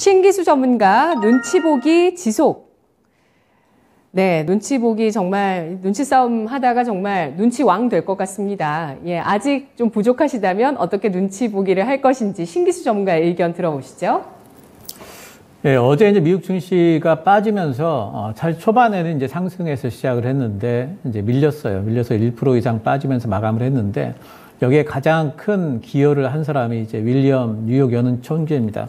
신기수 전문가 눈치 보기 지속. 네, 눈치 보기 정말 눈치 싸움 하다가 정말 눈치 왕 될 것 같습니다. 예, 아직 좀 부족하시다면 어떻게 눈치 보기를 할 것인지 신기수 전문가의 의견 들어보시죠. 예, 어제 이제 미국 증시가 빠지면서 잘 초반에는 이제 상승해서 시작을 했는데 이제 밀렸어요. 밀려서 1% 이상 빠지면서 마감을 했는데 여기에 가장 큰 기여를 한 사람이 이제 윌리엄 뉴욕 연은 총재입니다.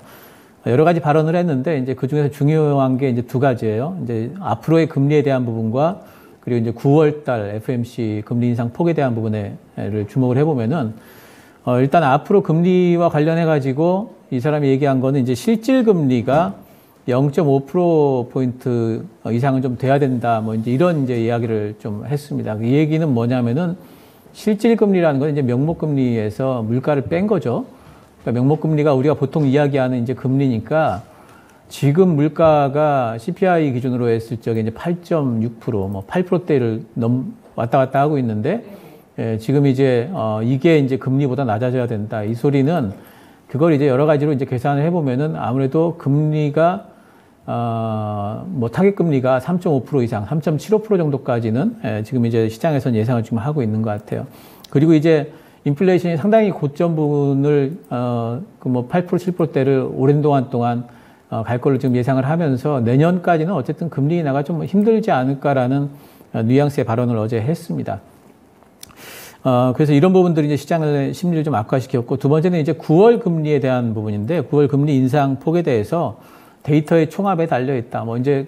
여러 가지 발언을 했는데 이제 그 중에서 중요한 게 이제 두 가지예요. 이제 앞으로의 금리에 대한 부분과 그리고 이제 9월 달 FOMC 금리 인상 폭에 대한 부분에 주목을 해보면은 일단 앞으로 금리와 관련해 가지고 이 사람이 얘기한 거는 이제 실질 금리가 0.5%포인트 이상은 좀 돼야 된다. 뭐 이제 이런 이제 이야기를 좀 했습니다. 이 얘기는 뭐냐면은 실질 금리라는 건 이제 명목 금리에서 물가를 뺀 거죠. 그러니까 명목 금리가 우리가 보통 이야기하는 이제 금리니까 지금 물가가 CPI 기준으로 했을 적에 이제 8.6%, 뭐 8%대를 왔다 갔다 하고 있는데 지금 이제 이게 이제 금리보다 낮아져야 된다. 이 소리는 그걸 이제 여러 가지로 이제 계산을 해보면은 아무래도 금리가 뭐 타겟 금리가 3.5% 이상, 3.75% 정도까지는 지금 이제 시장에서는 예상을 지금 하고 있는 것 같아요. 그리고 이제 인플레이션이 상당히 고점 부분을 그 뭐 8%, 7%대를 오랜 동안 갈 걸로 지금 예상을 하면서 내년까지는 어쨌든 금리 인하가 좀 힘들지 않을까라는 뉘앙스의 발언을 어제 했습니다. 그래서 이런 부분들이 이제 시장의 심리를 좀 악화시켰고, 두 번째는 이제 9월 금리에 대한 부분인데, 9월 금리 인상 폭에 대해서 데이터의 총합에 달려있다. 뭐 이제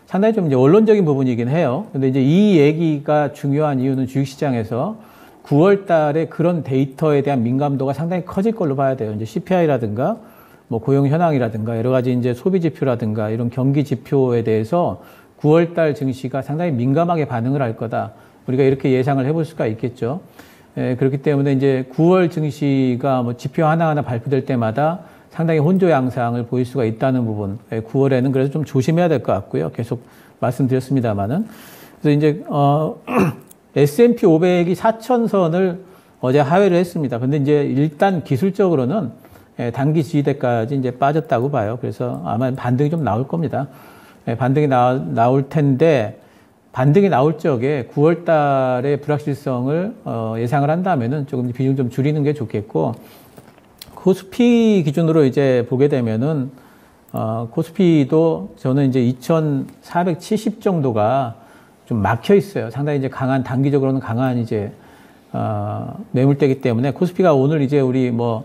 상당히 좀 이제 원론적인 부분이긴 해요. 근데 이제 이 얘기가 중요한 이유는 주식시장에서 9월 달에 그런 데이터에 대한 민감도가 상당히 커질 걸로 봐야 돼요. 이제 CPI라든가, 뭐 고용 현황이라든가, 여러 가지 이제 소비 지표라든가, 이런 경기 지표에 대해서 9월 달 증시가 상당히 민감하게 반응을 할 거다. 우리가 이렇게 예상을 해볼 수가 있겠죠. 그렇기 때문에 이제 9월 증시가 뭐 지표 하나하나 발표될 때마다 상당히 혼조 양상을 보일 수가 있다는 부분. 9월에는 그래서 좀 조심해야 될 것 같고요. 계속 말씀드렸습니다만은. 그래서 이제, S&P 500이 4,000선을 어제 하회를 했습니다. 근데 이제 일단 기술적으로는 단기 지지대까지 이제 빠졌다고 봐요. 그래서 아마 반등이 좀 나올 겁니다. 반등이 나올 텐데, 반등이 나올 적에 9월 달에 불확실성을 예상을 한다면은 조금 비중 좀 줄이는 게 좋겠고, 코스피 기준으로 이제 보게 되면은 코스피도 저는 이제 2,470 정도가 좀 막혀 있어요. 상당히 이제 강한, 단기적으로는 강한 이제 매물대이기 때문에 코스피가 오늘 이제 우리 뭐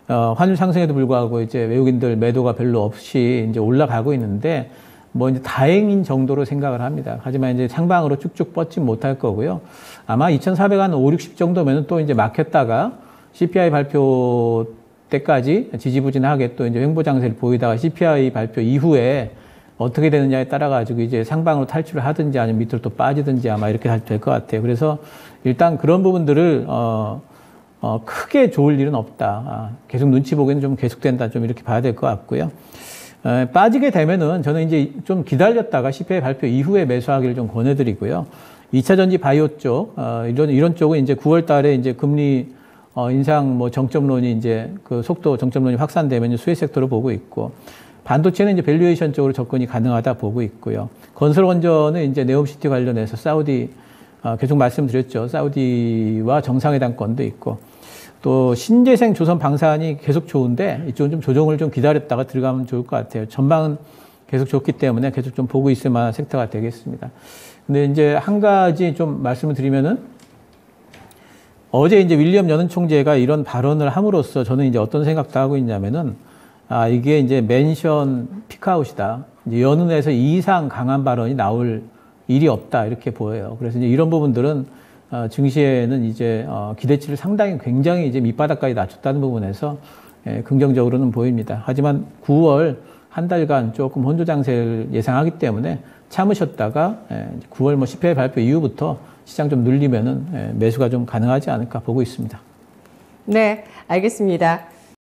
환율 상승에도 불구하고 이제 외국인들 매도가 별로 없이 이제 올라가고 있는데, 뭐 이제 다행인 정도로 생각을 합니다. 하지만 이제 상방으로 쭉쭉 뻗지 못할 거고요. 아마 2,450 정도면은 또 이제 막혔다가 CPI 발표 때까지 지지부진하게 또 이제 횡보 장세를 보이다가 CPI 발표 이후에 어떻게 되느냐에 따라 가지고 이제 상방으로 탈출을 하든지 아니면 밑으로 또 빠지든지 아마 이렇게 될 것 같아요. 그래서 일단 그런 부분들을 크게 좋을 일은 없다. 계속 눈치 보기는 좀 계속된다. 좀 이렇게 봐야 될 것 같고요. 빠지게 되면은 저는 이제 좀 기다렸다가 CPI 발표 이후에 매수하기를 좀 권해드리고요. 2차 전지 바이오 쪽, 이런 쪽은 이제 9월 달에 이제 금리 인상 뭐 정점론이 이제 그 속도 정점론이 확산되면 수혜 섹터로 보고 있고, 반도체는 이제 밸류에이션 쪽으로 접근이 가능하다 보고 있고요. 건설 원전은 이제 네옴시티 관련해서 사우디, 계속 말씀드렸죠. 사우디와 정상회담 건도 있고, 또 신재생 조선 방산이 계속 좋은데 이쪽은 좀 조정을 좀 기다렸다가 들어가면 좋을 것 같아요. 전망은 계속 좋기 때문에 계속 좀 보고 있을 만한 섹터가 되겠습니다. 근데 이제 한 가지 좀 말씀을 드리면은, 어제 이제 윌리엄 연은 총재가 이런 발언을 함으로써 저는 이제 어떤 생각도 하고 있냐면은, 이게 이제 멘션 피크아웃이다. 이제 연은에서 이 이상 강한 발언이 나올 일이 없다. 이렇게 보여요. 그래서 이제 이런 부분들은 증시에는 이제 기대치를 상당히 굉장히 이제 밑바닥까지 낮췄다는 부분에서 긍정적으로는 보입니다. 하지만 9월 한 달간 조금 혼조 장세를 예상하기 때문에 참으셨다가 9월 뭐 CPI 발표 이후부터 시장 좀 눌리면은 매수가 좀 가능하지 않을까 보고 있습니다. 네, 알겠습니다.